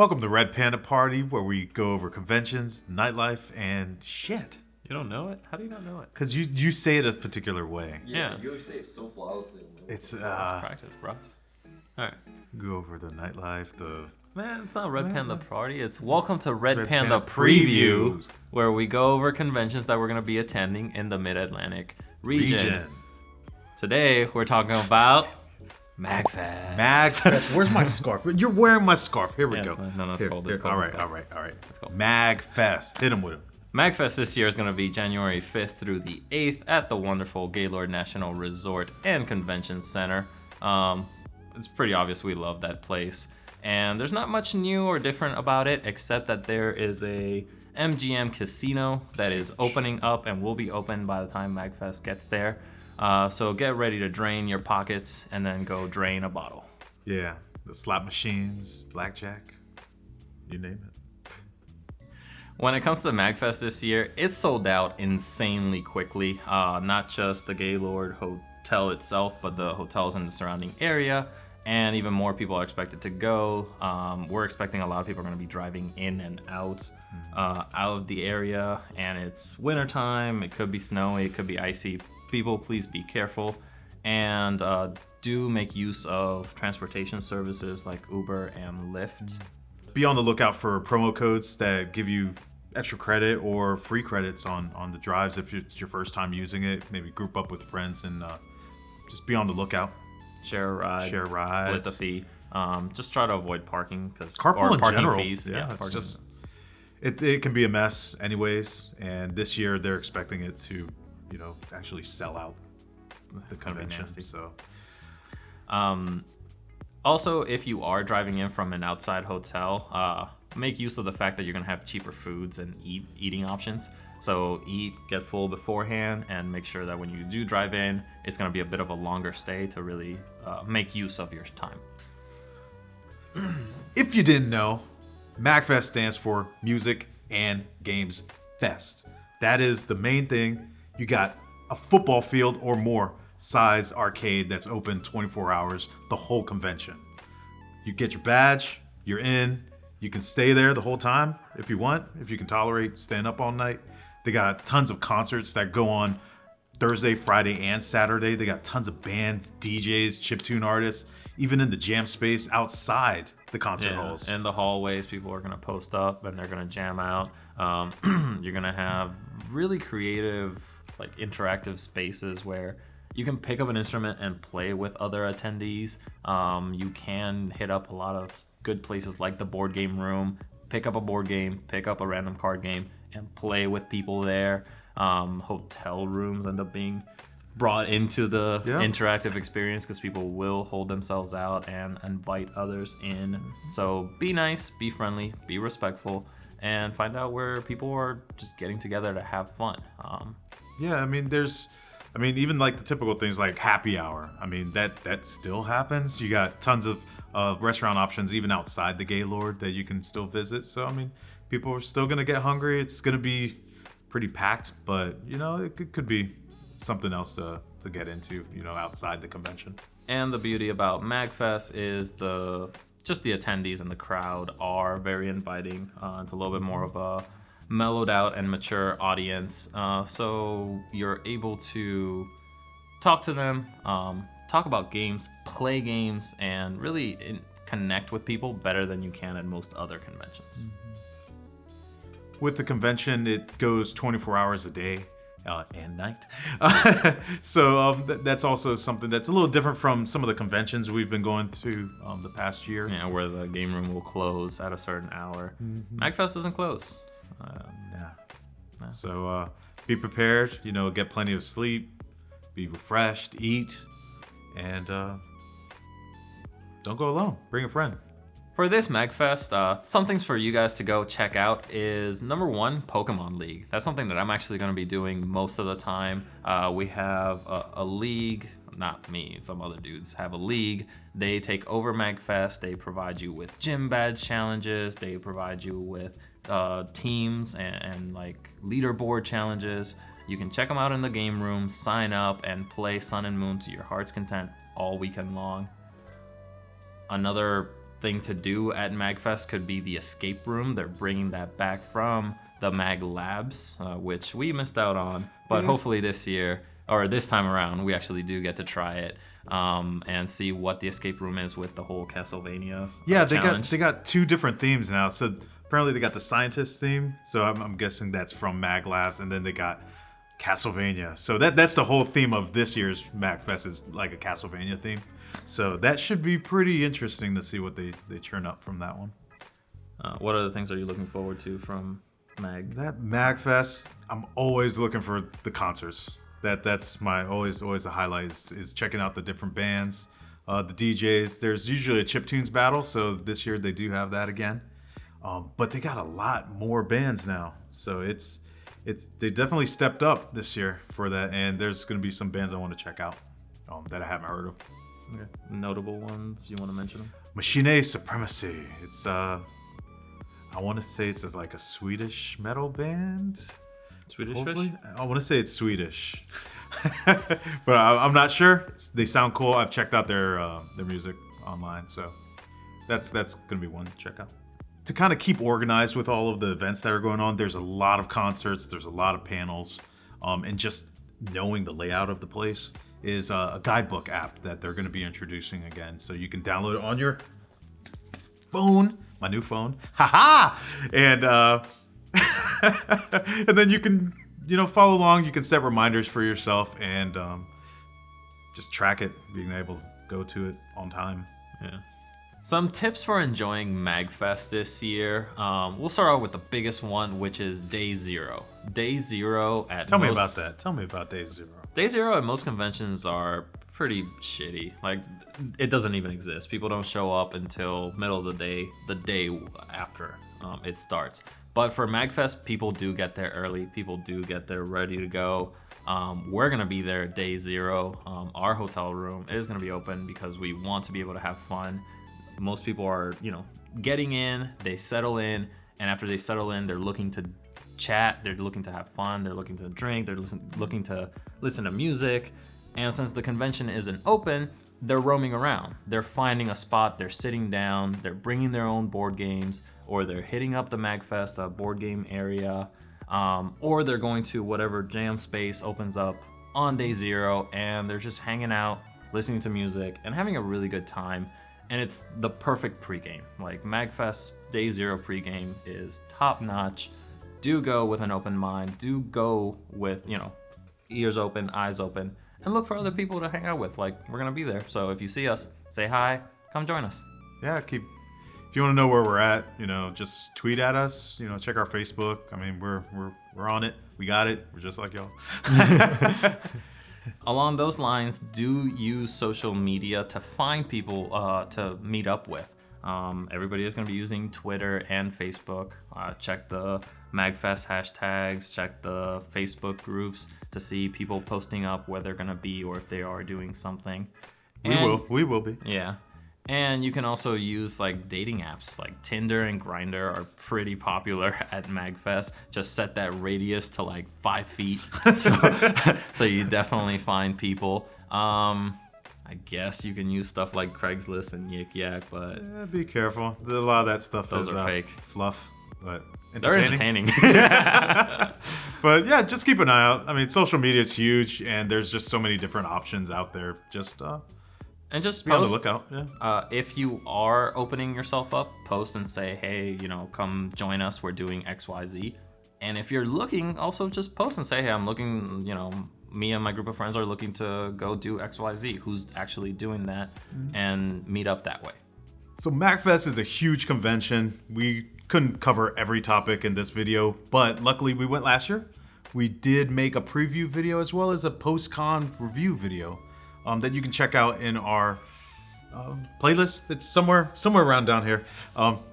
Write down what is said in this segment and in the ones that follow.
Welcome to Red Panda Party, where we go over conventions, nightlife, and shit. You don't know it? How do you not know it? Because you say it a particular way. Yeah. You always say it so flawlessly. It's Let's practice, bros. Alright. go over the nightlife, the Man, it's not Red Panda Party. It's Welcome to Red, Red Panda, Panda Preview, Previews. where we go over conventions that we're going to be attending in the Mid-Atlantic region. Today, we're talking about MAGfest. MAGfest. Where's my scarf? You're wearing my scarf. Here we Yeah, go. it's fine. No, it's Here, cold. here. It's cold. All It's right. cold. It's cold. MAGfest. Hit him with it. MAGfest this year is going to be January 5th through the 8th at the wonderful Gaylord National Resort and Convention Center. It's pretty obvious we love that place. And there's not much new or different about it, except that there is a MGM casino that is opening up and will be open by the time MAGfest gets there. So get ready to drain your pockets and then go drain a bottle. Yeah. The slot machines, blackjack, you name it. When it comes to MAGfest this year, it's sold out insanely quickly. Not just the Gaylord Hotel itself, but the hotels in the surrounding area. And even more people are expected to go. We're expecting a lot of people are going to be driving in and out of the area. And it's wintertime. It could be snowy. It could be icy. People, please be careful. And do make use of transportation services like Uber and Lyft. Be on the lookout for promo codes that give you extra credit or free credits on the drives if it's your first time using it. Maybe group up with friends and just be on the lookout. Share a ride. Split the fee. Just try to avoid parking Carpool in parking general. fees. Yeah, it's parking. just it can be a mess anyways. And this year they're expecting it to, actually sell out the It's gonna be convention. nasty. So Also, if you are driving in from an outside hotel, make use of the fact that you're gonna have cheaper foods and eating options. So get full beforehand, and make sure that when you do drive in, it's gonna be a bit of a longer stay to really make use of your time. if you didn't know, MAGfest stands for Music and Games Fest. That is the main thing. You got a football field or more size arcade that's open 24 hours the whole convention. You get your badge, you're in. You can stay there the whole time if you want, if you can tolerate staying up all night. They got tons of concerts that go on Thursday, Friday, and Saturday. They got tons of bands, DJs, chiptune artists, even in the jam space outside the concert halls. In the hallways, people are gonna post up and they're gonna jam out. You're gonna have really creative, like interactive spaces where you can pick up an instrument and play with other attendees. You can hit up a lot of good places like the board game room, pick up a board game, pick up a random card game, and play with people there. Hotel rooms end up being brought into the interactive experience because people will hold themselves out and invite others in. So be nice, be friendly, be respectful, and find out where people are just getting together to have fun. Even like the typical things like happy hour. That still happens. You got tons of restaurant options even outside the Gaylord that you can still visit. So people are still gonna get hungry. It's gonna be pretty packed, but it could be something else to get into, outside the convention. And the beauty about MAGfest is just the attendees and the crowd are very inviting. It's a little bit more of a mellowed out and mature audience. So you're able to talk to them, talk about games, play games, and really connect with people better than you can at most other conventions. With the convention, it goes 24 hours a day and night. So that's also something that's a little different from some of the conventions we've been going to the past year. Yeah, where the game room will close at a certain hour. MAGfest doesn't close. So be prepared, get plenty of sleep, be refreshed, eat, and don't go alone. Bring a friend. For this MAGfest, some things for you guys to go check out is number one, Pokemon League. That's something that I'm actually going to be doing most of the time. We have a league, not me, some other dudes have a league. They take over MAGfest. They provide you with gym badge challenges. They provide you with teams and like leaderboard challenges. You can check them out in the game room, sign up, and play Sun and Moon to your heart's content all weekend long. Another thing to do at MAGfest could be the escape room. They're bringing that back from the Mag Labs, which we missed out on. But hopefully this year, or this time around, we actually do get to try it and see what the escape room is with the whole Castlevania challenge. they got 2 different themes now. So apparently they got the scientist theme. So I'm guessing that's from Mag Labs, and then they got Castlevania. So that's the whole theme of this year's MAGfest is like a Castlevania theme. So that should be pretty interesting to see what they churn up from that one. What other things are you looking forward to from Mag? That MAGfest, I'm always looking for the concerts. That's my always a highlight is checking out the different bands, the DJs. There's usually a chiptunes battle, so this year they do have that again. But they got a lot more bands now, so they definitely stepped up this year for that, and there's going to be some bands I want to check out that I haven't heard of. Okay. Notable ones, you want to mention them? Machine Supremacy. It's I want to say it's like a Swedish metal band. Swedish Hopefully. Fish? I want to say it's Swedish, but I'm not sure. They sound cool. I've checked out their music online, so that's gonna be one to check out. To kind of keep organized with all of the events that are going on, there's a lot of concerts, there's a lot of panels, and just knowing the layout of the place is a guidebook app that they're going to be introducing again. So you can download it on your phone, my new phone, haha, and and then you can follow along. You can set reminders for yourself and just track it, being able to go to it on time. Yeah. Some tips for enjoying MAGfest this year. We'll start out with the biggest one, which is Day Zero. Day Zero at Tell me about that. Tell me about Day Zero. Day Zero at most conventions are pretty shitty. Like, it doesn't even exist. People don't show up until middle of the day after it starts. But for MAGfest, people do get there early. People do get there ready to go. We're going to be there Day Zero. Our hotel room is going to be open because we want to be able to have fun. Most people are, getting in, they settle in, and after they settle in, they're looking to chat, they're looking to have fun, they're looking to drink, they're looking to listen to music. And since the convention isn't open, they're roaming around. They're finding a spot, they're sitting down, they're bringing their own board games, or they're hitting up the MAGfest board game area, or they're going to whatever jam space opens up on Day Zero, and they're just hanging out, listening to music, and having a really good time. And it's the perfect pregame. Like, MAGfest Day Zero pregame is top notch. Do go with an open mind. Do go with, ears open, eyes open, and look for other people to hang out with. Like, we're gonna be there. So if you see us, say hi, come join us. Yeah, if you want to know where we're at, just tweet at us. Check our Facebook. I mean, we're on it. We got it. We're just like y'all. Along those lines, do use social media to find people to meet up with. Everybody is going to be using Twitter and Facebook. Check the MAGfest hashtags, check the Facebook groups to see people posting up where they're going to be or if they are doing something. We will be. Yeah. And you can also use like dating apps like Tinder and Grindr are pretty popular at MAGfest. Just set that radius to like 5 feet. So you definitely find people. I guess you can use stuff like Craigslist and Yik Yak, but yeah, be careful. A lot of that stuff those is are fake. Fluff, but they're entertaining. But yeah, just keep an eye out. I mean, social media is huge, and there's just so many different options out there. Just and just be on the post, lookout. Yeah. If you are opening yourself up, post and say, hey, come join us. We're doing XYZ. And if you're looking, also just post and say, hey, I'm looking, me and my group of friends are looking to go do XYZ. Who's actually doing that? And meet up that way. So MAGfest is a huge convention. We couldn't cover every topic in this video, but luckily we went last year. We did make a preview video as well as a post-con review video that you can check out in our playlist. It's somewhere around down here.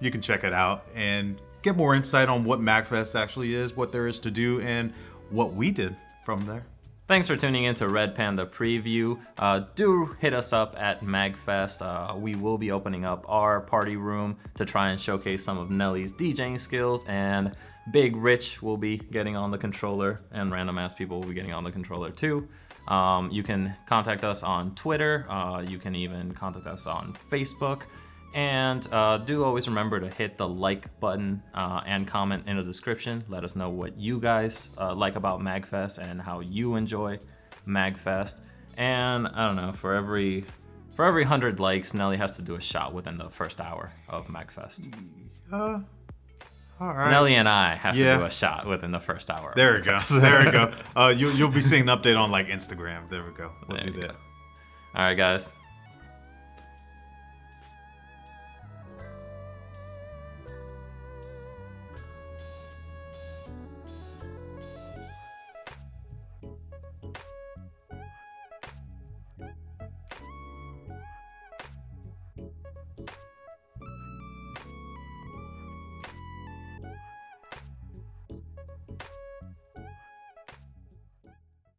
You can check it out and get more insight on what MAGfest actually is, what there is to do, and what we did from there. Thanks for tuning in to Red Panda Preview. Do hit us up at MAGfest. We will be opening up our party room to try and showcase some of Nelly's DJing skills, and Big Rich will be getting on the controller, and random ass people will be getting on the controller too. You can contact us on Twitter. You can even contact us on Facebook. And do always remember to hit the like button and comment in the description. Let us know what you guys like about MAGfest and how you enjoy MAGfest. And I don't know, for every 100 likes, Nelly has to do a shot within the first hour of MAGfest. All right. Nelly and I have to do a shot within the first hour. There we go. There we go. You'll be seeing an update on like Instagram. There we go. We'll do that. All right, guys.